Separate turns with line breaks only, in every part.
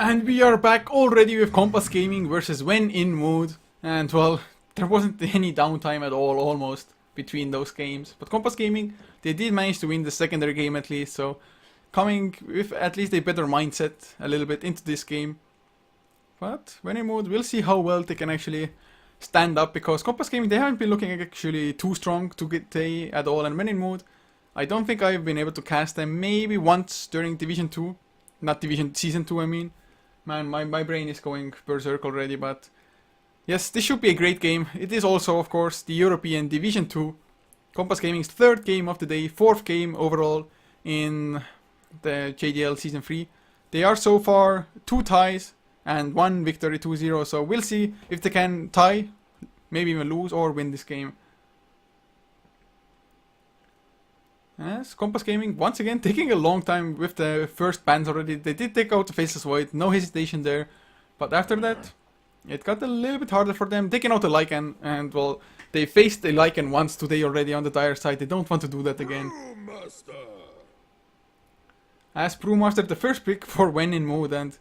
And we are back already with Kompas Gaming versus When in Mood. And well, there wasn't any downtime at all, almost, between those games. But Kompas Gaming, they did manage to win the secondary game at least, so coming with at least a better mindset a little bit into this game. But When in Mood, we'll see how well they can actually stand up, because Kompas Gaming, they haven't been looking actually too strong to get at all. And When in Mood, I don't think I've been able to cast them maybe once during Division 2. Not Division, Season 2 I mean. Man, my brain is going berserk already, but yes, this should be a great game. It is also, of course, the European Division 2. Kompas Gaming's third game of the day, fourth game overall in the jDL Season 3. They are so far 2 ties and 1 victory, 2-0, so we'll see if they can tie, maybe even lose or win this game. Yes, Kompas Gaming, once again, taking a long time with the first bans already. They did take out the Faceless Void, no hesitation there. But after that, it got a little bit harder for them. Taking out the Lycan, and well, they faced a Lycan once today already on the dire side. They don't want to do that again. As Brewmaster, the first pick for When in Mood, and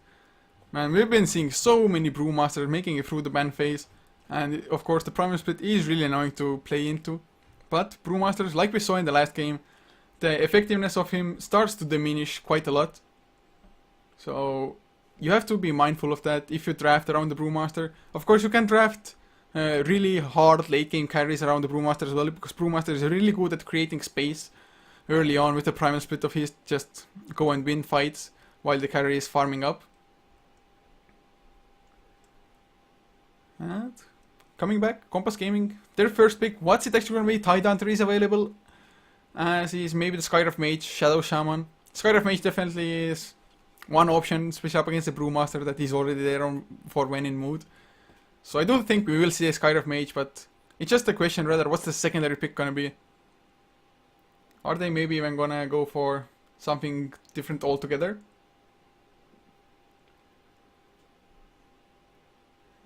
man, we've been seeing so many Brewmasters making it through the ban phase. And of course, the Primal Split is really annoying to play into. But Brewmasters, like we saw in the last game, the effectiveness of him starts to diminish quite a lot. So you have to be mindful of that if you draft around the Brewmaster. Of course, you can draft really hard late game carries around the Brewmaster as well, because Brewmaster is really good at creating space early on with the Primal Split of his. Just go and win fights while the carry is farming up. And coming back, Kompas Gaming, their first pick. What's it actually going to be? Tidehunter is available, as is maybe the Skyrift Mage, Shadow Shaman. Skyrift Mage definitely is one option, especially up against the Brewmaster that is already there for When in Mood. So I don't think we will see a Skyrift Mage, but it's just a question rather, what's the secondary pick gonna be? Are they maybe even gonna go for something different altogether?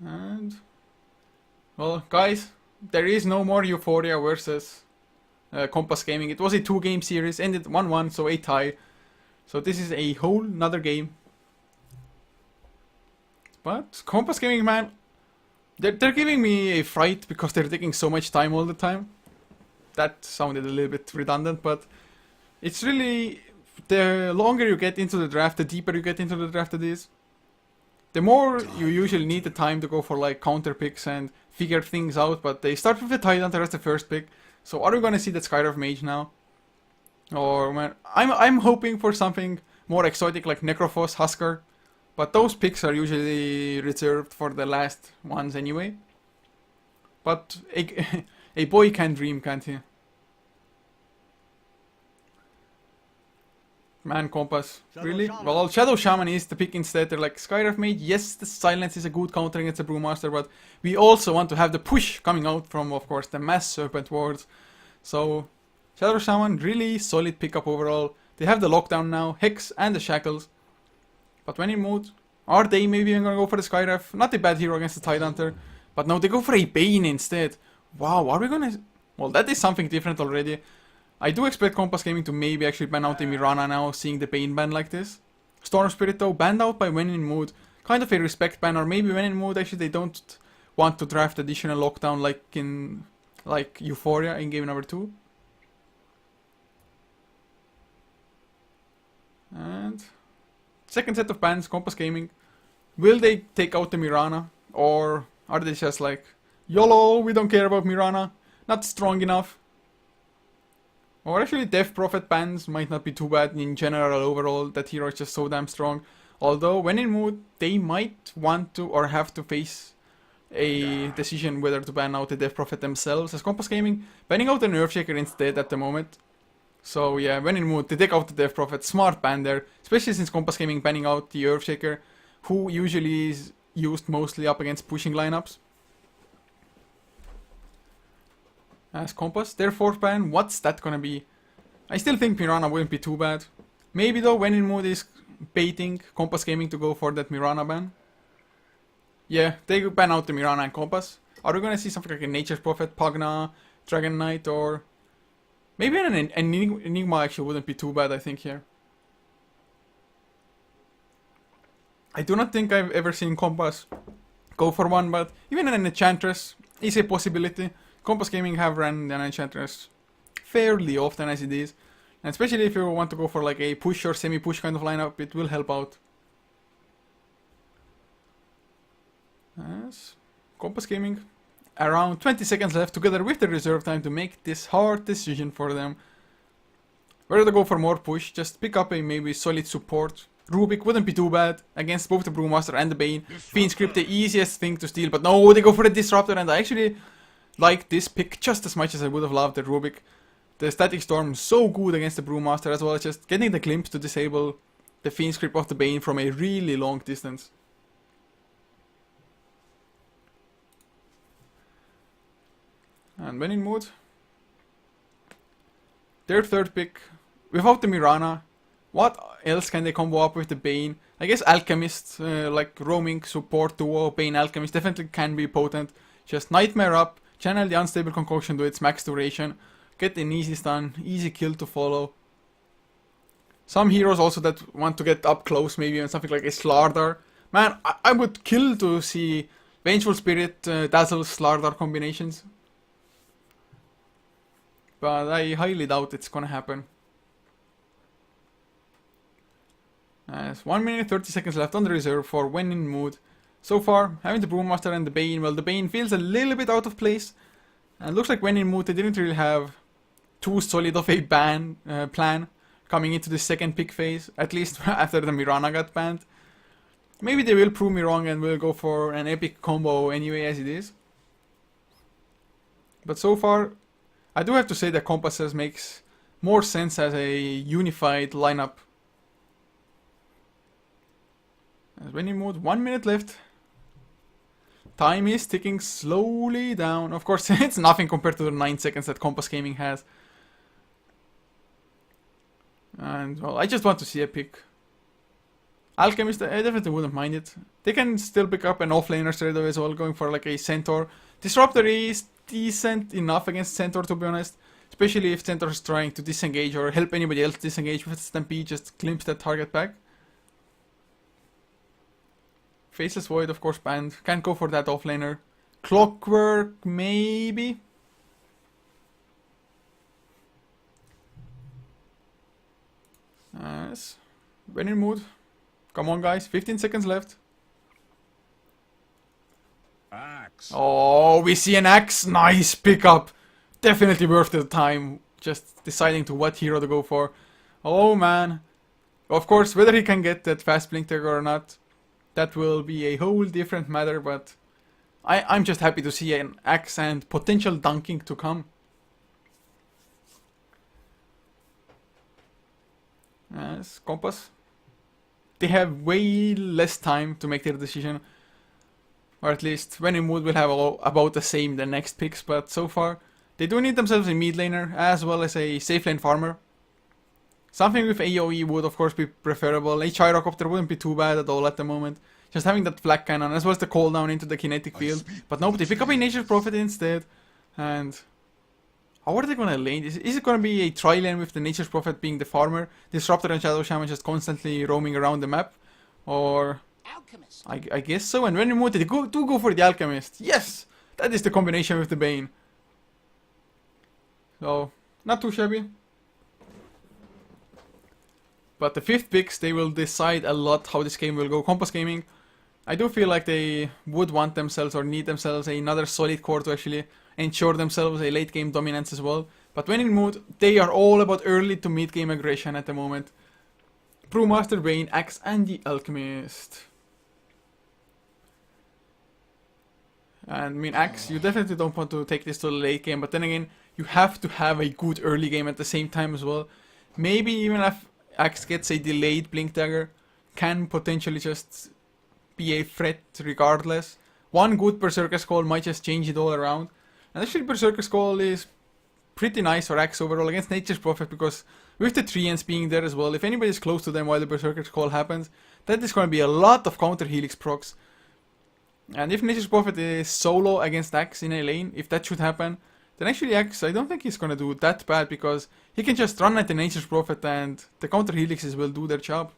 And well, guys, there is no more Euphoria versus Kompas Gaming. It was a 2-game series, ended 1-1, so a tie. So this is a whole nother game. But Kompas Gaming, man, they're giving me a fright because they're taking so much time all the time. That sounded a little bit redundant, but it's really, the longer you get into the draft, the deeper you get into the draft it is, the more you usually need the time to go for like counter picks and figure things out. But they start with the Tidehunter as the first pick. So are we gonna see that Skyrift Mage now? Or man, I'm hoping for something more exotic like Necrophos, Husker. But those picks are usually reserved for the last ones anyway. But a boy can dream, can't he? Man, Kompas, really? Well, Shadow Shaman is the pick instead. They're like, Skyrift Mage, yes, the silence is a good counter against the Brewmaster, but we also want to have the push coming out from, of course, the Mass Serpent wards. So, Shadow Shaman, really solid pickup overall. They have the lockdown now, Hex and the Shackles. But when in Mood, are they maybe even gonna go for the Skyrift? Not a bad hero against the Tidehunter, but no, they go for a Bane instead. Wow, are we gonna... Well, that is something different already. I do expect Kompas Gaming to maybe actually ban out the Mirana now, seeing the Bane ban like this. Storm Spirit though, banned out by When in Mood. Kind of a respect ban, or maybe When in Mood actually they don't want to draft additional lockdown like in Euphoria in game number 2. And second set of bans, Kompas Gaming. Will they take out the Mirana? Or are they just like, YOLO, we don't care about Mirana, not strong enough? Or actually, Death Prophet bans might not be too bad in general overall. That hero is just so damn strong. Although, when in Mood, they might want to or have to face a decision whether to ban out the Death Prophet themselves. As Kompas Gaming, banning out the Nerfshaker instead at the moment. So yeah, when in Mood, they take out the Death Prophet. Smart ban there. Especially since Kompas Gaming banning out the Earthshaker, who usually is used mostly up against pushing lineups. As Kompas, their fourth ban, what's that gonna be? I still think Mirana wouldn't be too bad. Maybe though, When in Mood is baiting Kompas Gaming to go for that Mirana ban. Yeah, they ban out the Mirana and Kompas. Are we gonna see something like a Nature's Prophet, Pagna, Dragon Knight, or... Maybe an Enigma actually wouldn't be too bad, I think, here. I do not think I've ever seen Kompas go for one, but even an Enchantress is a possibility. Kompas Gaming have run an Enchantress fairly often as it is. And especially if you want to go for like a push or semi-push kind of lineup, it will help out. Yes. Kompas Gaming. Around 20 seconds left together with the reserve time to make this hard decision for them. Whether to go for more push, just pick up a maybe solid support. Rubik wouldn't be too bad against both the Brewmaster and the Bane. Fiend Script the easiest thing to steal, but no, they go for the Disruptor, and I actually like this pick just as much as I would have loved the Rubik. The Static Storm so good against the Brewmaster, as well as just getting the glimpse to disable the Fiend Script of the Bane from a really long distance. And when in mood, their third pick, without the Mirana, what else can they combo up with the Bane? I guess Alchemist, like roaming support duo, Bane Alchemist definitely can be potent. Just Nightmare up, channel the Unstable Concoction to its max duration, get an easy stun, easy kill to follow. Some heroes also that want to get up close, maybe even something like a Slardar. Man, I would kill to see Vengeful Spirit, Dazzle, Slardar combinations. But I highly doubt it's gonna happen. As 1 minute 30 seconds left on the reserve for when in mood. So far, having the Brewmaster and the Bane, well, the Bane feels a little bit out of place. And looks like when in mood they didn't really have too solid of a ban plan coming into the second pick phase, at least after the Mirana got banned. Maybe they will prove me wrong and will go for an epic combo anyway as it is. But so far, I do have to say that Kompas makes more sense as a unified lineup. As when in mode, 1 minute left. Time is ticking slowly down. Of course, it's nothing compared to the 9 seconds that Kompas Gaming has. And, well, I just want to see a pick. Alchemist, I definitely wouldn't mind it. They can still pick up an offlaner straight away as well, going for like a Centaur. Disruptor is decent enough against Centaur, to be honest. Especially if Centaur is trying to disengage or help anybody else disengage with Stampede, just glimpse that target back. Faceless Void, of course, banned. Can't go for that offlaner. Clockwork, maybe? Yes. When in mood. Come on, guys. 15 seconds left.
Axe.
Oh, we see an axe. Nice pickup. Definitely worth the time. Just deciding to what hero to go for. Oh, man. Of course, whether he can get that fast blink dagger or not, that will be a whole different matter, but I'm just happy to see an axe and potential dunking to come. Yes, Kompas. They have way less time to make their decision. Or at least, when in mood, will have about the same the next picks, but so far, they do need themselves a mid laner, as well as a safe lane farmer. Something with AoE would of course be preferable. A Gyrocopter wouldn't be too bad at all at the moment. Just having that flak cannon as well as the cooldown into the kinetic field. But no, they pick up a Nature's Prophet instead. And how are they gonna lane? Is it gonna be a tri-lane with the Nature's Prophet being the farmer, Disruptor and Shadow Shaman just constantly roaming around the map? Or I guess so. And when you move, they do go for the Alchemist. Yes! That is the combination with the Bane. So, not too shabby. But the fifth picks, they will decide a lot how this game will go. Kompas Gaming, I do feel like they would want themselves or need themselves another solid core to actually ensure themselves a late game dominance as well. But when in mood, they are all about early to mid game aggression at the moment. Brewmaster, Bane, Axe and the Alchemist. And I mean, Axe, you definitely don't want to take this to the late game, but then again, you have to have a good early game at the same time as well. Maybe even if Axe gets a delayed Blink Dagger, can potentially just be a threat regardless. One good Berserker's Call might just change it all around. And actually Berserker's Call is pretty nice for Axe overall against Nature's Prophet, because with the Treants being there as well, if anybody's close to them while the Berserker's Call happens, that is going to be a lot of counter Helix procs. And if Nature's Prophet is solo against Axe in a lane, if that should happen, then actually Axe, I don't think he's gonna do that bad, because he can just run at the Nature's Prophet and the counter helixes will do their job.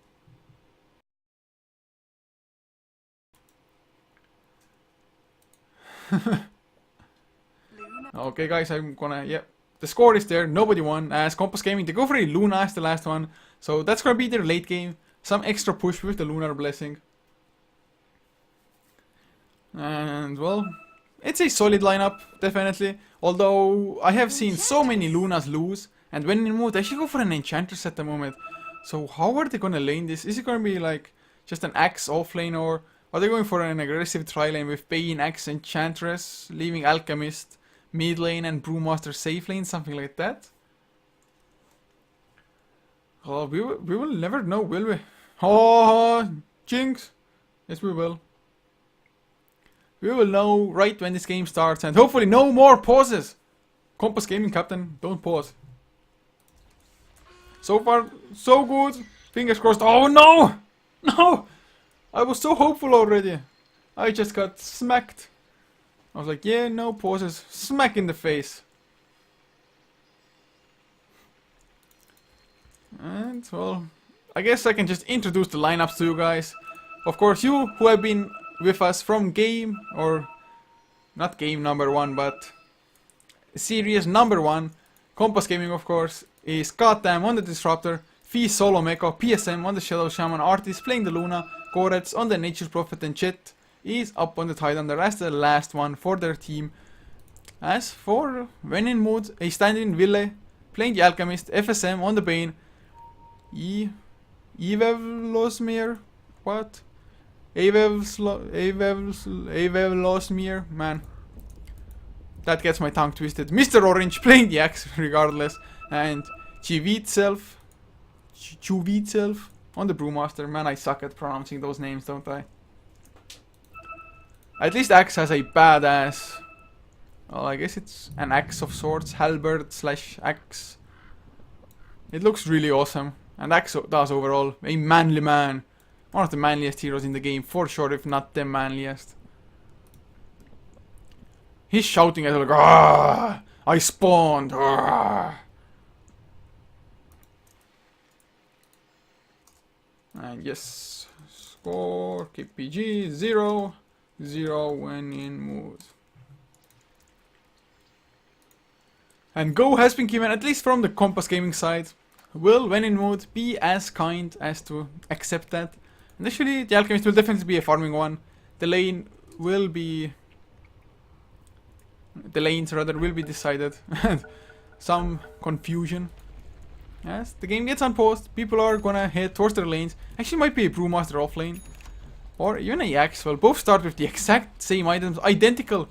Okay, guys, I'm gonna, yeah. The score is there, nobody won. As Kompas Gaming, they go for a Luna as the last one. So that's gonna be their late game. Some extra push with the Lunar Blessing. And, well, it's a solid lineup, definitely. Although, I have seen so many Lunas lose. And when in mood, they should go for an Enchantress at the moment. So how are they gonna lane this? Is it gonna be like just an Axe offlane, or are they going for an aggressive tri-lane with Bane, Axe, Enchantress, leaving Alchemist mid lane and Brewmaster safe lane, something like that? Oh, we will never know, will we? Oh, jinx! Yes, we will. We will know right when this game starts, and hopefully no more pauses. Kompas Gaming Captain, don't pause. So far, so good. Fingers crossed. Oh no! No! I was so hopeful already. I just got smacked. I was like, yeah, no pauses. Smack in the face. And, well, I guess I can just introduce the lineups to you guys. Of course, you who have been with us from game, or not game number 1, but series number 1. Kompas Gaming, of course, is Goddamn on the Disruptor, Fee Solo Mecha, PSM on the Shadow Shaman, Artist playing the Luna, Gorets on the Nature's Prophet, and Chet is up on the Tidehunter as the last one for their team. As for when in mood, a stand-in Ville playing the Alchemist, FSM on the Bane, Evevlosmir, what? Evevlosmir, man. That gets my tongue twisted. Mr. Orange playing the Axe regardless, and Chuvitself on the Brewmaster. Man, I suck at pronouncing those names, don't I? At least Axe has a badass, well, I guess it's an axe of sorts, halberd slash axe. It looks really awesome, and Axe does overall. A manly man. One of the manliest heroes in the game, for sure, if not the manliest. He's shouting at her like, "Ah, I spawned! Ah." And yes, score, KPG, 0-0 when in mood. And go has been given, at least from the Kompas Gaming side. Will, when in mood, be as kind as to accept that. And actually, the Alchemist will definitely be a farming one. The lane will be... The lanes, rather, will be decided. Some confusion. As the game gets unpaused, people are gonna head towards their lanes. Actually, might be a Brewmaster offlane. Or even a Axe. Well, both start with the exact same items. Identical.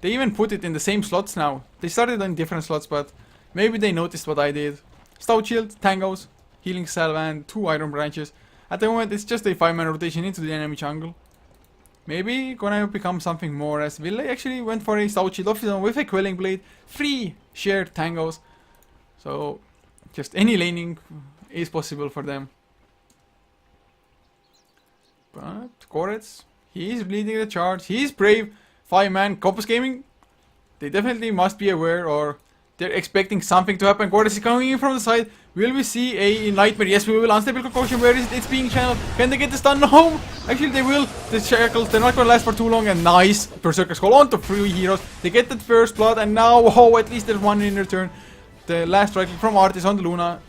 They even put it in the same slots now. They started in different slots, but maybe they noticed what I did. Stout Shield, Tangos, Healing Salve, and 2 Iron Branches. At the moment, it's just a 5-man rotation into the enemy jungle. Maybe gonna become something more, as Ville actually went for a Stout Shield of his own with a Quelling Blade, 3 shared Tangos. So, just any laning is possible for them. But Gorets, he's leading the charge, he's brave. 5-man, Kompas Gaming, they definitely must be aware, or they're expecting something to happen. Gorets is coming in from the side. Will we see a Nightmare? Yes, we will. Unstable Concoction, where is it? It's being channeled. Can they get the stun? No! Actually, they will. The shackles, they're not gonna last for too long. And nice. Berserker's Call onto 3 heroes. They get that first blood, and now, oh, at least there's one in return. The last strike from Artis on the Luna.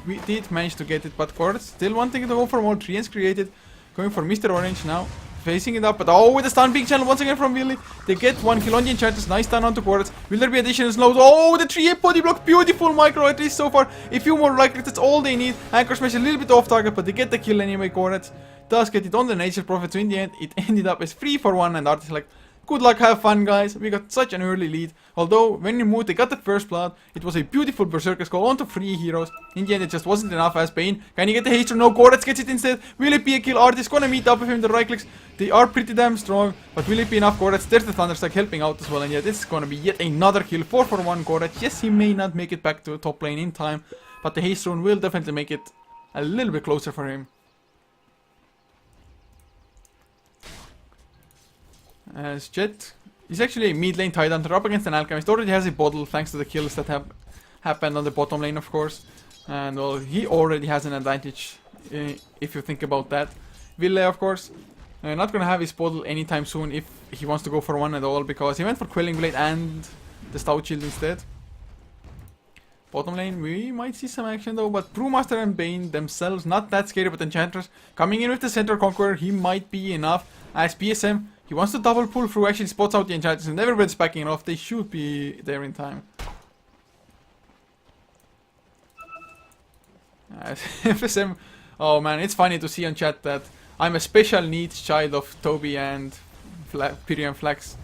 We did manage to get it, but Gorets still wanting to go for more. Treants created. Going for Mr. Orange now. Facing it up, but oh, with the stun being channeled once again from Willy. They get 1 kill on the Enchantress. Nice stun onto Gorets. Will there be additional slows? Oh, the 3-8 body block. Beautiful micro, at least so far. A few more like that's all they need. Anchor Smash a little bit off target, but they get the kill anyway. Gorets does get it on the Nature Prophet. So in the end, it ended up as 3-for-1, and Artis like, good luck, have fun, guys. We got such an early lead. Although, when you moved, they got the first blood. It was a beautiful Berserker's Call onto 3 heroes. In the end, it just wasn't enough as Bane. Can he get the haste? No, Gorets gets it instead. Will it be a kill? Artis gonna meet up with him. The right clicks, they are pretty damn strong. But will it be enough? Gorets, there's the Thunderstrike helping out as well. And yet, it's gonna be yet another kill. 4-for-1 Gorets. Yes, he may not make it back to top lane in time. But the haste rune will definitely make it a little bit closer for him. As Jet is actually a mid lane Tidehunter up against an Alchemist. Already has a bottle thanks to the kills that have happened on the bottom lane, of course. And well, he already has an advantage if you think about that. Ville, of course, Not gonna have his bottle anytime soon if he wants to go for one at all, because he went for Quelling Blade and the Stout Shield instead. Bottom lane, we might see some action though, but Brewmaster and Bane themselves not that scary, but Enchantress coming in with the Centaur Conqueror, he might be enough. As PSM, he wants to double pull through, actually spots out the Enchantress and everybody's backing off. They should be there in time. FSM, oh man, it's funny to see on chat that I'm a special needs child of Toby and Pyrian Flax.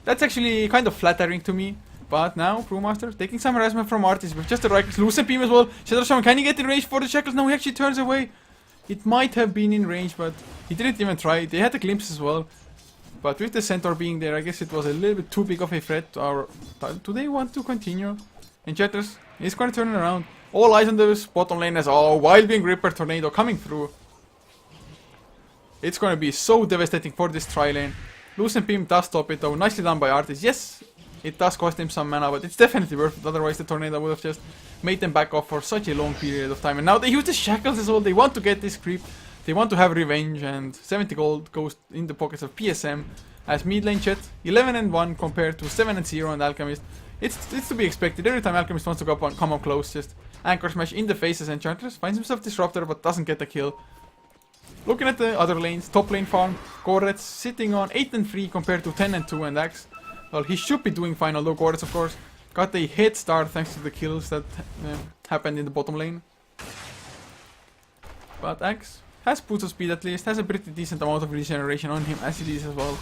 That's actually kind of flattering to me. But now, Brewmaster taking some harassment from Artis with just the right Lucent Beam as well. Shadow Shaman, can he get in range for the Shackles? No, he actually turns away. It might have been in range, but he didn't even try. They had a glimpse as well. But with the Centaur being there, I guess it was a little bit too big of a threat. Or do they want to continue? Enchantress is going to turn it around. All eyes on the bottom lane as Wild Wing Ripper Tornado coming through. It's going to be so devastating for this tri lane. Lucent Beam does stop it though. Nicely done by Artis. Yes, it does cost him some mana, but it's definitely worth it. Otherwise the Tornado would have just made them back off for such a long period of time. And now they use the Shackles as well. They want to get this creep. They want to have revenge, and 70 gold goes in the pockets of PSM. As mid lane chat, 11 and 1 compared to 7 and 0 on Alchemist. It's to be expected. Every time Alchemist wants to come up close, just Anchor Smash in the face as Enchantress. Finds himself Disruptor, but doesn't get the kill. Looking at the other lanes, top lane farm, Goretz sitting on 8 and 3 compared to 10 and 2 and Axe. Well, he should be doing fine, although Goretz, of course, got a head start thanks to the kills that happened in the bottom lane. But Axe has boots of speed at least, has a pretty decent amount of regeneration on him as it is as well.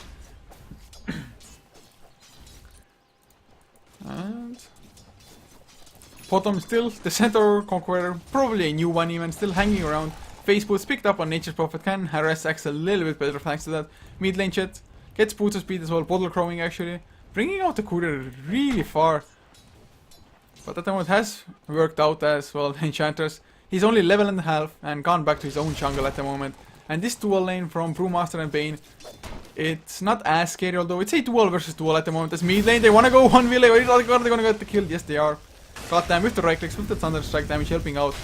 And bottom still, the Centaur Conqueror, probably a new one even, still hanging around. Face boots picked up on Nature's Prophet, can harass Axe a little bit better thanks to that. Mid lane chat, gets boots of speed as well, bottle crowing actually. Bringing out the courier really far. But at the moment has worked out as well. Enchantress, he's only level and a half and gone back to his own jungle at the moment. And this dual lane from Brewmaster and Bane, it's not as scary, although it's a dual versus dual at the moment. As mid lane, they want to go 1v lane. Are they going to get the kill? Yes, they are. Got them with the right clicks, with the Thunder Strike damage helping out.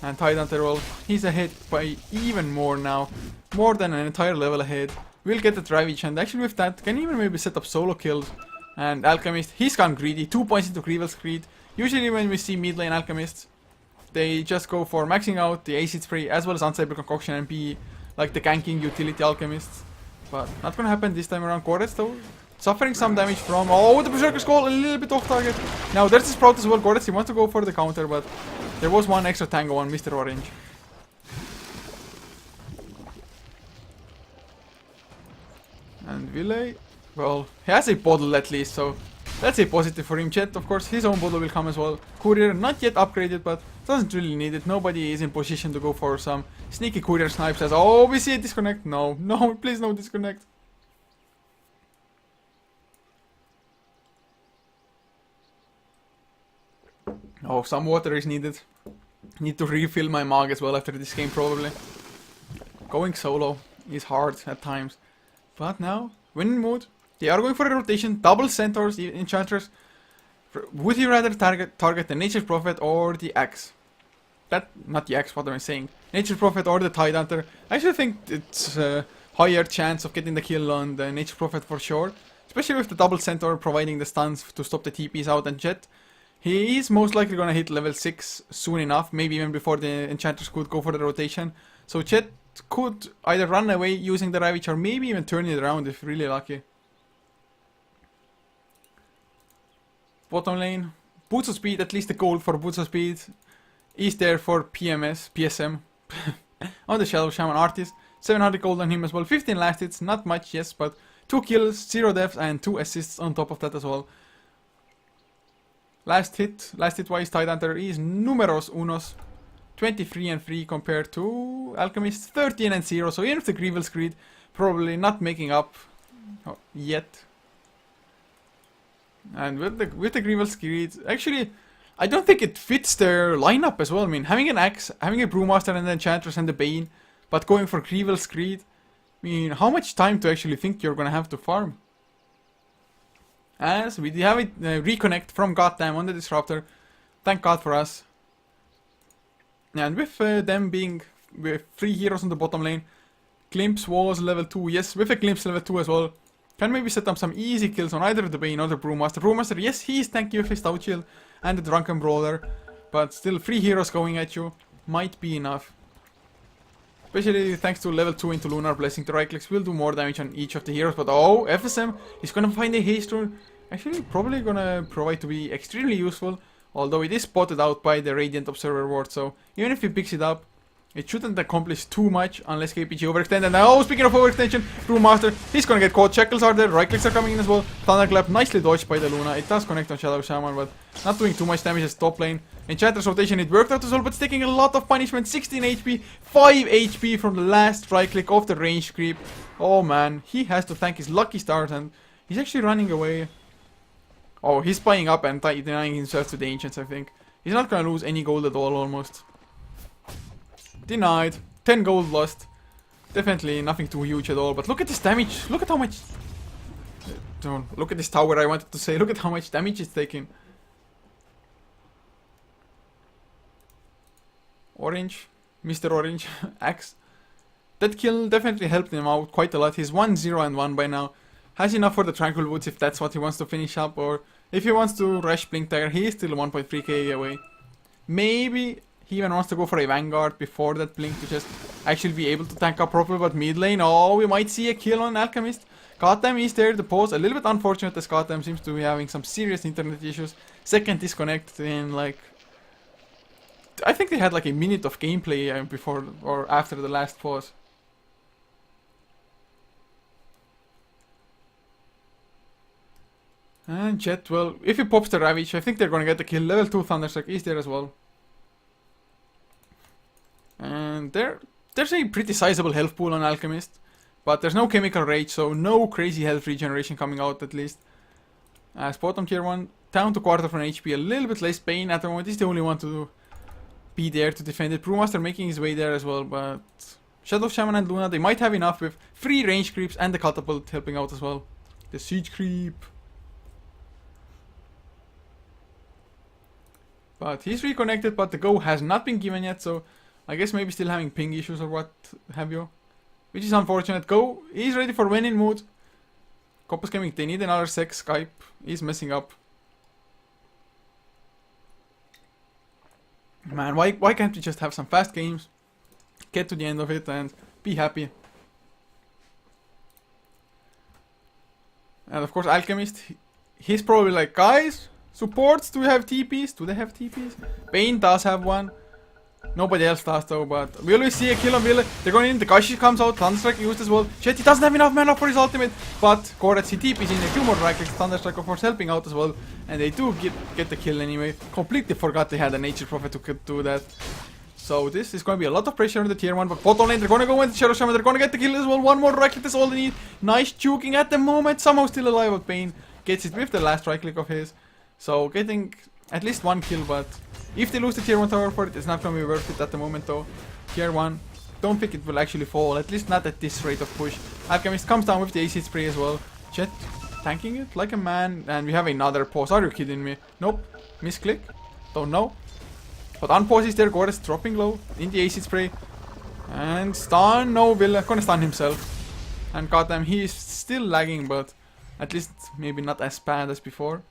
And Tidehunter, well, he's ahead by even more now. More than an entire level ahead. We'll get the Ravage, and actually with that, can even maybe set up solo kills. And Alchemist, he's gone greedy. 2 points into Greevil's Greed. Usually when we see mid lane Alchemists, they just go for maxing out the Acid Spray as well as Unstable Concoction and be like the ganking utility Alchemists. But not gonna happen this time around. Goretz though, suffering some damage from... Oh, the Berserker's Call, a little bit off target. Now there's the Sprout as well. Goretz, he wants to go for the counter, but there was one extra tango on Mr. Orange. And Ville, well, he has a bottle at least, so that's a positive for him. Chet, of course, his own bottle will come as well. Courier, not yet upgraded, but doesn't really need it. Nobody is in position to go for some sneaky courier snipes as... Oh, we see a disconnect. No, no, please no disconnect. Oh, some water is needed. Need to refill my mug as well after this game probably. Going solo is hard at times. But now, winning mood. They are going for a rotation. Double Centaurs, Enchantress. Would you rather target the Nature's Prophet or the Axe? Not the Axe, what am I saying? Nature's Prophet or the Tidehunter. I actually think it's a higher chance of getting the kill on the Nature's Prophet for sure. Especially with the double Centaur providing the stuns to stop the TPs out and Jet. He is most likely gonna hit level 6 soon enough, maybe even before the Enchantress could go for the rotation. So Chet could either run away using the Ravage or maybe even turn it around if really lucky. Bottom lane, Boots of Speed, at least the gold for Boots of Speed is there for PSM on the Shadow Shaman Artist. 700 gold on him as well, 15 last hits, not much, yes, but 2 kills, 0 deaths and 2 assists on top of that as well. Last hit wise, Tidehunter is numeros unos, 23 and 3 compared to Alchemist 13 and 0. So even if the Greevil's Greed probably not making up yet. And with the Greevil's Greed, actually, I don't think it fits their lineup as well. I mean, having an Axe, having a Brewmaster and the Enchantress and the Bane, but going for Greevil's Greed. I mean, how much time to actually think you're gonna have to farm? As we have it reconnect from Goddamn on the Disruptor. Thank God for us. And with them being with 3 heroes on the bottom lane, Glimpse was level 2. Yes, with a Glimpse level 2 as well. Can maybe set up some easy kills on either the Bane or the Brewmaster. Brewmaster, yes, he is tanky with his Stout Shield and the Drunken Brawler. But still, 3 heroes going at you might be enough. Especially thanks to level 2 into Lunar Blessing. The right clicks will do more damage on each of the heroes. But oh, FSM is gonna find a haste rune. Actually, probably gonna provide to be extremely useful. Although it is spotted out by the Radiant Observer ward. So even if he picks it up, it shouldn't accomplish too much unless KPG overextend. And now, speaking of overextension, Brewmaster, he's gonna get caught. Shackles are there, right clicks are coming in as well. Thunderclap, nicely dodged by the Luna. It does connect on Shadow Shaman, but not doing too much damage as top lane. Enchantress rotation, it worked out as well, but it's taking a lot of punishment. 16 HP, 5 HP from the last right click of the range creep. Oh man, he has to thank his lucky stars, and he's actually running away. Oh, he's spying up and denying himself to the Ancients, I think. He's not gonna lose any gold at all, almost. Denied. 10 gold lost. Definitely nothing too huge at all. But look at this damage. Look at how much... Don't look at this tower, I wanted to say. Look at how much damage it's taking. Orange. Mr. Orange. Axe. That kill definitely helped him out quite a lot. He's 1-0-1 by now. Has enough for the Tranquil Woods if that's what he wants to finish up. Or if he wants to rush Blink Tiger, he is still 1.3k away. Maybe... he even wants to go for a Vanguard before that Blink to just actually be able to tank up properly. But mid lane, oh, we might see a kill on Alchemist. Gotham is there, the pause. A little bit unfortunate as Gotham seems to be having some serious internet issues. Second disconnect in like... I think they had like a minute of gameplay before or after the last pause. And Jet, well, if he pops the Ravage, I think they're gonna get the kill. Level 2 Thunderstruck is there as well. And there's a pretty sizable health pool on Alchemist. But there's no Chemical Rage, so no crazy health regeneration coming out at least. As bottom tier 1, down to quarter of an HP, a little bit less Bane at the moment. He's the only one to be there to defend it. Brewmaster making his way there as well, but Shadow Shaman and Luna, they might have enough with 3 range creeps and the Catapult helping out as well. The Siege Creep. But he's reconnected, but the go has not been given yet, so... I guess maybe still having ping issues or what have you. Which is unfortunate. Go, he's ready for win in mood. Kompas Gaming, they need another sec. Skype is messing up. Man, why can't we just have some fast games? Get to the end of it and be happy. And of course Alchemist, he's probably like, guys, supports, do we have TPs? Do they have TPs? Bane does have one. Nobody else does though, but we always see a kill on Ville. They're going in, the Kashi comes out, Thunderstrike used as well. Shit, he doesn't have enough mana for his ultimate, but Koretz, he TPs in a few more right clicks, Thunderstrike of course helping out as well. And they do get the kill anyway. Completely forgot they had a Nature Prophet to do that. So this is going to be a lot of pressure on the tier 1, but bottom lane, they're going to go into Shadow Shaman, they're going to get the kill as well. One more right click, that's all they need. Nice juking at the moment, somehow still alive, but Bane gets it with the last right click of his. So getting at least 1 kill, but if they lose the tier 1 tower for it, it's not going to be worth it at the moment though. Tier 1, don't think it will actually fall, at least not at this rate of push. Alchemist comes down with the acid spray as well. Jet tanking it like a man, and we have another pause. Are you kidding me? Nope. Misclick. Don't know. But unpause is there, Gore's dropping low in the acid spray. And stun, no, Will gonna stun himself. And goddamn, he is still lagging, but at least maybe not as bad as before.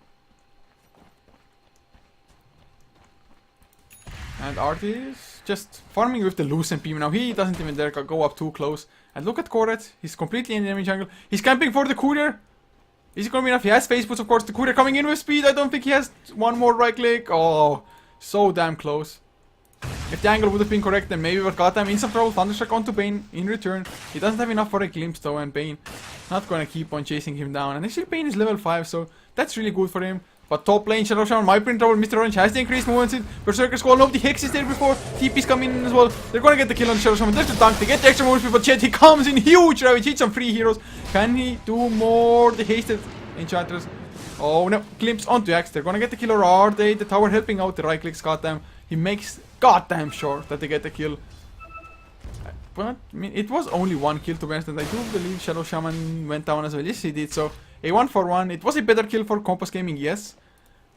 And Artie is just farming with the Lucent Beam now. He doesn't even dare go up too close. And look at Koret, he's completely in the enemy jungle. He's camping for the courier. Is it gonna be enough? He has face boots, of course. The courier coming in with speed. I don't think he has one more right click. Oh, so damn close. If the angle would have been correct, then maybe we got him in some trouble. Thunderstruck onto Bane in return. He doesn't have enough for a glimpse though, and Bane not gonna keep on chasing him down. And actually Bane is level 5, so that's really good for him. But top lane, Shadow Shaman might be in trouble. Mr. Orange has the increased movement speed. Berserker Squall, nobody Hex is there before. TP's coming in as well. They're gonna get the kill on Shadow Shaman. There's the tank. They get the extra movement speed, but Chet, he comes in huge ravage. Hits some free heroes. Can he do more? The hasted Enchantress. Oh no, glimpse onto Axe. They're gonna get the kill, or are they? The tower helping out the right clicks, goddamn. He makes goddamn sure that they get the kill. But, I mean, it was only 1 kill to be honest, and I do believe Shadow Shaman went down as well. Yes, he did. So, a 1-for-1. It was a better kill for Kompas Gaming, yes.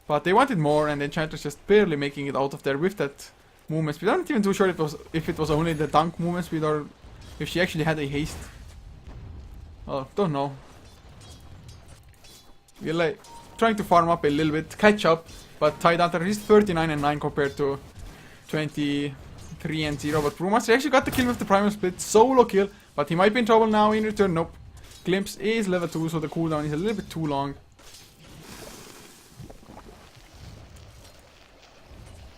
But they wanted more, and the Enchantress just barely making it out of there with that movement speed. I'm not even too sure if it was only the tank movement speed or if she actually had a haste. Well, don't know. We're like trying to farm up a little bit, catch up, but Tidehunter is 39 and 9 compared to 23 and 0. But Brewmaster actually got the kill with the Primal Split, solo kill, but he might be in trouble now in return. Nope. Glimpse is level 2, so the cooldown is a little bit too long.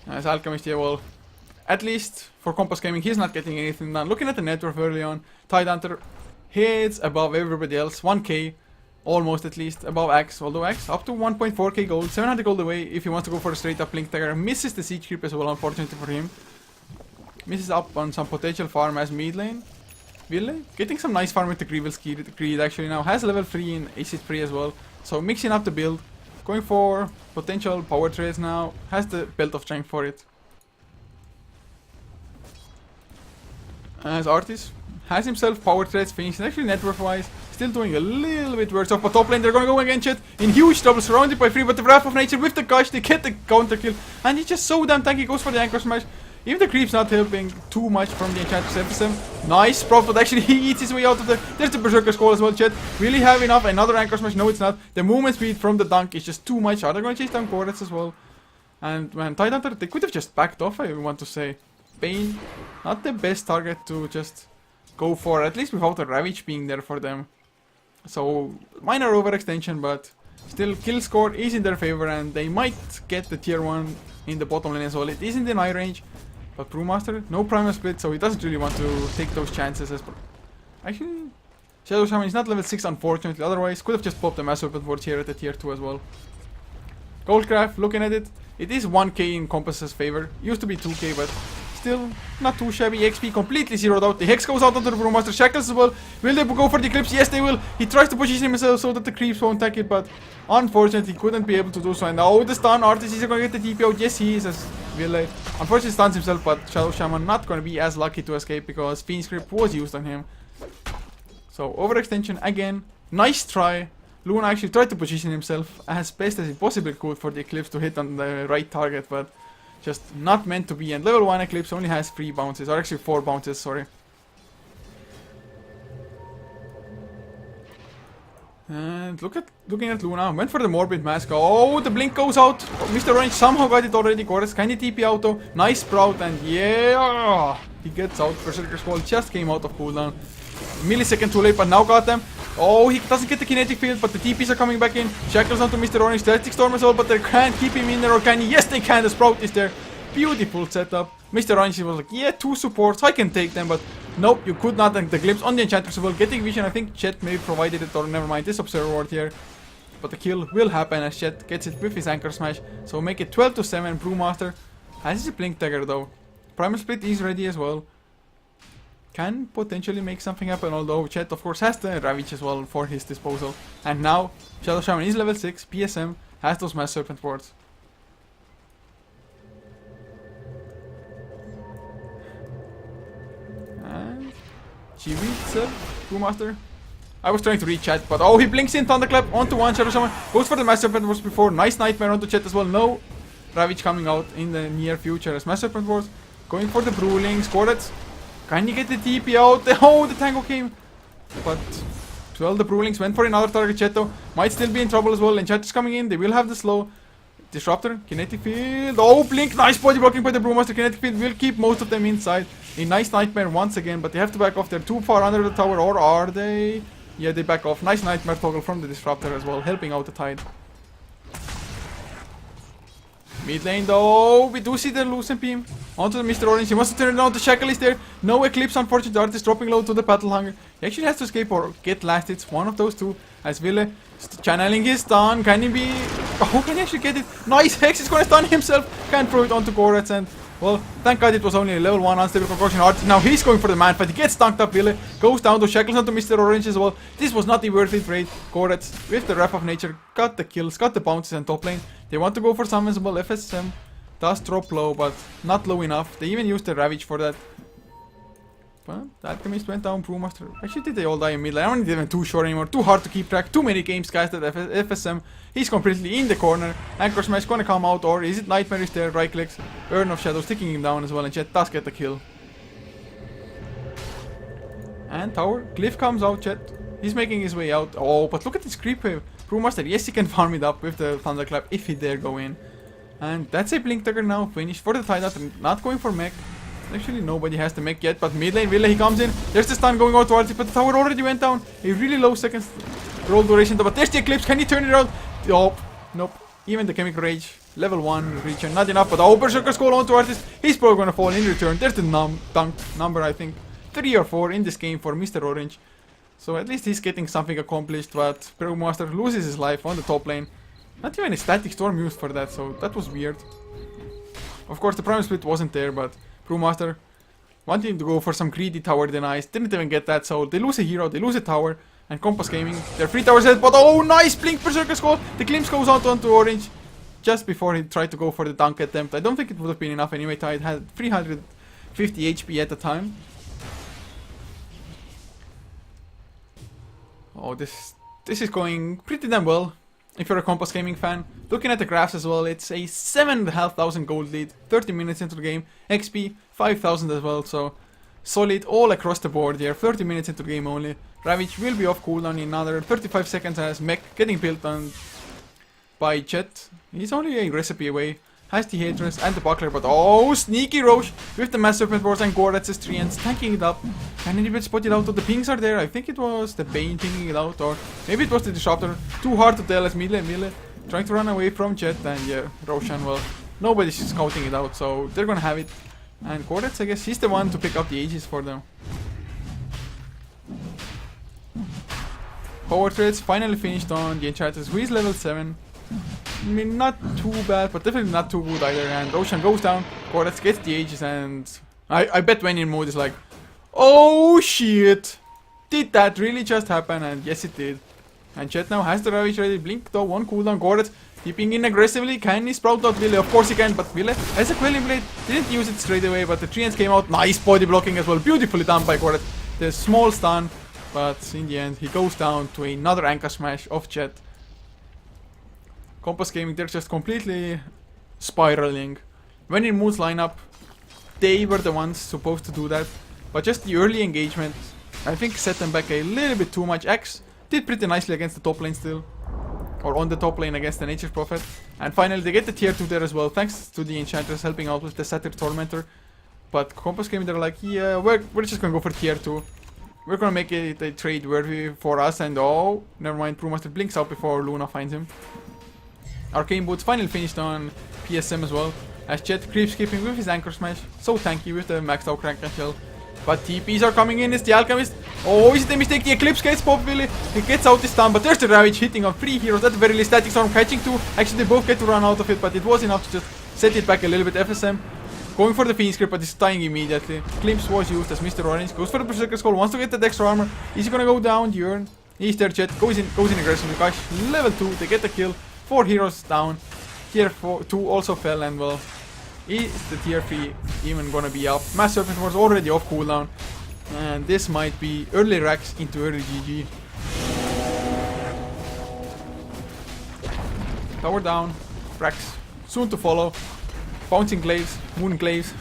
As Alchemist here, well, at least for Kompas Gaming, he's not getting anything done. Looking at the net worth early on, Tidehunter hits above everybody else, 1k, almost at least, above Axe, although Axe up to 1.4k gold, 700 gold away if he wants to go for a straight up Blink Dagger. Misses the Siege Creep as well, unfortunately for him. Misses up on some potential farm as mid lane. Ville getting some nice farm with the Grievous Greed actually now, has level 3 in acid free as well, so mixing up the build. Going for potential power trades now. Has the belt of strength for it. As Artis has himself power trades finished. Actually net worth wise, still doing a little bit worse off. But top lane they're gonna go against it in huge trouble, surrounded by 3. But the Wrath of Nature with the gush, they get the counter kill. And he's just so damn tanky, goes for the Anchor Smash. Even the creep's not helping too much from the Enchantress FSM. Nice Sprout, but actually he eats his way out of the... There's the Berserker Skull as well, chat. Really have enough? Another Anchor Smash? No, it's not. The movement speed from the dunk is just too much. Are they going to chase down Gorets as well? And man, Tidehunter, they could have just backed off, I want to say. Bane, not the best target to just go for, at least without a Ravage being there for them. So, minor overextension, but still kill score is in their favor and they might get the tier 1 in the bottom lane as well. It is in deny range. But Brewmaster, no Primal Split, so he doesn't really want to take those chances. Actually, Shadow Shaman is not level 6 unfortunately, otherwise could have just popped the Mass Weapon Forge here at the tier 2 as well. Goldcraft, looking at it, it is 1k in Kompas's favor. Used to be 2k, but still not too shabby. XP completely zeroed out. The Hex goes out onto the Brewmaster. Shackles as well. Will they go for the Eclipse? Yes, they will. He tries to position himself so that the creeps won't attack it, but unfortunately he couldn't be able to do so. And now the stun, Artis is going to get the TP out. Yes, he is, as Will unfortunately stuns himself, but Shadow Shaman not going to be as lucky to escape because Fiend's Grip was used on him. So overextension again. Nice try. Luna actually tried to position himself as best as he possibly could for the Eclipse to hit on the right target, but just not meant to be. And level 1 Eclipse only has 3 bounces, or actually 4 bounces, sorry. And looking at Luna, went for the Morbid Mask. Oh, the blink goes out. Mr. Orange somehow got it already. Goretz kinda TP auto. Nice Sprout, and yeah, he gets out. Berserker's Wall just came out of cooldown. Millisecond too late, but now got them. Oh, he doesn't get the kinetic field, but the TPs are coming back in. Shackles onto Mr. Orange. Static Storm as well, but they can't keep him in there, or can he? Yes, they can. The Sprout is there. Beautiful setup. Mr. Orange was like, yeah, 2 supports, I can take them, but nope, you could not. And the Glimpse on the Enchantress as well. Getting vision, I think Chet maybe provided it, or never mind, this Observer Ward here. But the kill will happen as Chet gets it with his Anchor Smash. So make it 12 to 7. Brewmaster has his Blink Dagger though. Primal Split is ready as well. Can potentially make something happen, although Chet of course has the Ravage as well for his disposal. And now Shadow Shaman is level 6, PSM has those Mass Serpent Wards. And she reads Brewmaster. I was trying to reach Chet, but oh, he blinks in Thunderclap onto one Shadow Shaman. Goes for the Mass Serpent Wards before. Nice Nightmare onto Chet as well. No Ravage coming out in the near future as Mass Serpent Wards. Going for the Brewlings. Goretz. Can you get the TP out? Oh, the Tango came. But, well, the Brewlings went for another target. Cheto might still be in trouble as well. And Chet is coming in. They will have the slow. Disruptor. Kinetic Field. Oh, Blink. Nice body blocking by the Brewmaster. Kinetic Field will keep most of them inside. A nice Nightmare once again. But they have to back off. They're too far under the tower. Or are they? Yeah, they back off. Nice Nightmare toggle from the Disruptor as well. Helping out the Tide. Mid lane though, we do see the Lucent Beam onto the Mr. Orange. He wants to turn it on. The Shackle is there. No Eclipse, unfortunately. Artist dropping low to the Battle Hunger. He actually has to escape or get last hits. One of those two. As Ville channeling his stun. Can he be... Oh, can he actually get it? Nice Hex is going to stun himself. Can't throw it onto Goretz and... Well, thank God it was only a level 1 unstable concussion. Artist now he's going for the man fight. He gets stunked up. Ville goes down to Shackles onto Mr. Orange as well. This was not a worth it raid. Goretz with the Wrath of Nature got the kills, got the bounces and top lane. They want to go for summons as well. FSM does drop low, but not low enough. They even used the Ravage for that. But the Alchemist went down. Brewmaster. Actually, did they all die in mid lane? I'm not even too sure anymore. Too hard to keep track. Too many games cast at FSM. He's completely in the corner. Anchor Smash gonna come out, or is it Nightmare is there? Right clicks. Urn of Shadows taking him down as well, and Chet does get the kill. And tower. Glyph comes out, chat. He's making his way out. Oh, but look at this creep wave. Brewmaster, yes, he can farm it up with the Thunderclap if he dare go in. And that's a Blink Dagger now. Finished for the timeout. Not going for mech. Actually, nobody has the mech yet, but mid lane, Villa, he comes in. There's the stun going out towards it, but the tower already went down. A really low second roll duration, but there's the Eclipse. Can he turn it around? Oh, nope. Even the Chemical Rage, level 1 region, not enough, but Berserker Skull on towards this. He's probably gonna fall in return. There's the dunk number, I think. 3 or 4 in this game for Mr. Orange. So at least he's getting something accomplished, but Brewmaster loses his life on the top lane. Not even a static storm used for that, so that was weird. Of course, the Primal Split wasn't there, but Brewmaster wanting to go for some greedy tower denies, didn't even get that, so they lose a hero, they lose a tower, and Kompas Gaming, their 3 towers dead, but oh, nice Blink Berserker Skull! The glimpse goes out onto Orange, just before he tried to go for the dunk attempt. I don't think it would have been enough anyway, Tide had 350 HP at the time. Oh, this is going pretty damn well. If you're a Kompas Gaming fan, looking at the graphs as well, it's a 7,500 gold lead, 30 minutes into the game, XP 5,000 as well, so solid all across the board here, 30 minutes into the game only. Ravage will be off cooldown in another 35 seconds as mech getting built on by Jet. He's only a recipe away, has the Haters and the Buckler, but oh, sneaky Roche with the Mass Serpent Wars and Goratz's Treants tanking it up. Can anybody spot it out? Oh, the pings are there. I think it was the Bane pinging it out, or maybe it was the Disruptor. Too hard to tell as Mille trying to run away from Jet, and yeah, Roshan, well, nobody's scouting it out, so they're gonna have it. And Goratz, I guess he's the one to pick up the Aegis for them. Power Threads finally finished on the Enchantress, who is level 7. I mean, not too bad, but definitely not too good either. And Roshan goes down, Goratz gets the Aegis, and I bet when in mode is like, oh shit! Did that really just happen? And yes, it did. And Jet now has the Ravage ready. Blink though, 1 cooldown. Goratz keeping in aggressively. Can he sprout out Ville? Of course he can, but Ville has a Quelling Blade. Didn't use it straight away, but the Treants came out. Nice body blocking as well. Beautifully done by Goratz. The small stun, but in the end he goes down to another Anchor Smash of Jet. Kompas Gaming, they're just completely spiraling. When in Moon's lineup, they were the ones supposed to do that. But just the early engagement, I think, set them back a little bit too much. X did pretty nicely against the top lane still. Or on the top lane against the Nature's Prophet. And finally they get the tier 2 there as well, thanks to the Enchantress helping out with the Satyr Tormentor. But Kompas Gaming, they're like, yeah, we're just gonna go for tier 2. We're gonna make it a trade worthy for us, and oh, never mind, Brewmaster blinks out before Luna finds him. Arcane Boots finally finished on PSM as well, as Jet creeps skipping with his Anchor Smash, so tanky with the maxed out Crank and Shell. But TPs are coming in, it's the Alchemist. Oh, is it a mistake? The Eclipse gets probably. He gets out this time, but there's the Ravage hitting on 3 heroes, at the very least. Static Storm catching 2. Actually, they both get to run out of it, but it was enough to just set it back a little bit. FSM going for the Phoenix Grip, but it's dying immediately. Glimpse was used as Mr. Orange goes for the Berserker Skull, wants to get that extra armor. Is he gonna go down? The urn. He's there, Jet. Goes in aggressively. Gosh, level 2, they get the kill. 4 heroes down. Tier 2 also fell, and well, is the tier 3 even gonna be up? Mass Serpent was already off cooldown, and this might be early racks into early GG. Tower down, racks soon to follow. Bouncing glaives, moon glaives.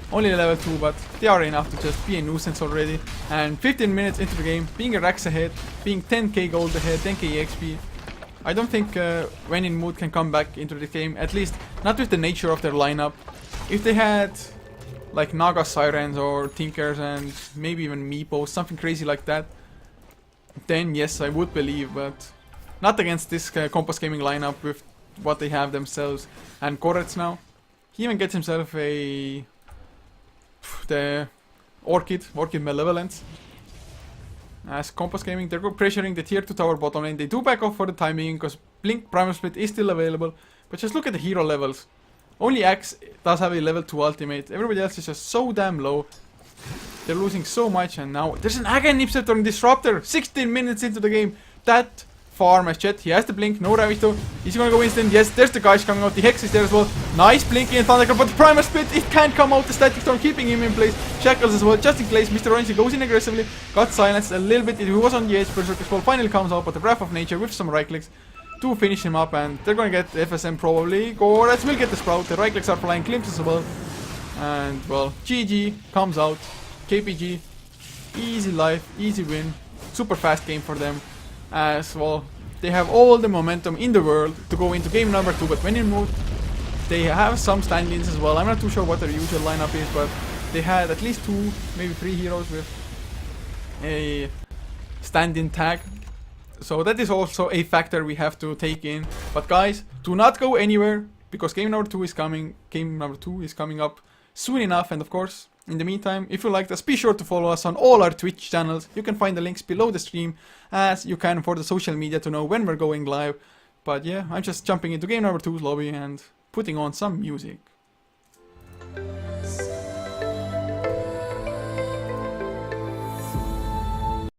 Only level 2, but they are enough to just be a nuisance already. And 15 minutes into the game, being a racks ahead, being 10k gold ahead, 10k XP. I don't think When in Mood can come back into the game, at least not with the nature of their lineup. If they had like Naga Sirens or Tinkers and maybe even Meepos, something crazy like that, then yes, I would believe, but not against this Kompas Gaming lineup with what they have themselves. And Goratz now, he even gets himself the Orchid Malevolence. As Kompas Gaming, they're pressuring the tier 2 tower bottom lane. They do back off for the time being because Blink Primal Split is still available. But just look at the hero levels. Only Axe does have a level 2 ultimate. Everybody else is just so damn low. They're losing so much, and now there's an Agan Nipset on Disruptor. 16 minutes into the game. That farm as Jet. He has the blink. No Ravage though. Is he gonna go instant? Yes, there's the guys coming out. The Hex is there as well. Nice blinking and Thunderclap, but the Primal Split, it can't come out. The Static Storm keeping him in place. Shackles as well, just in place. Mr. Orange goes in aggressively. Got silenced a little bit. He was on the edge. Berserker Skull finally comes out, but the Breath of Nature with some right clicks to finish him up, and they're gonna get FSM probably. Goratz will get the Sprout. The right clicks are flying. Glimpses as well. And well, GG comes out. KPG Easy life, easy win, super fast game for them, as well. They have all the momentum in the world to go into game number 2, but when in mood, they have some stand-ins as well. I'm not too sure what their usual lineup is, but they had at least 2, maybe 3 heroes with a stand-in tag. So that is also a factor we have to take in. But guys, do not go anywhere, because game number 2 is coming. Game number 2 is coming up soon enough, and of course, in the meantime, if you liked us, be sure to follow us on all our Twitch channels. You can find the links below the stream, as you can for the social media to know when we're going live. But yeah, I'm just jumping into game number 2's lobby and putting on some music.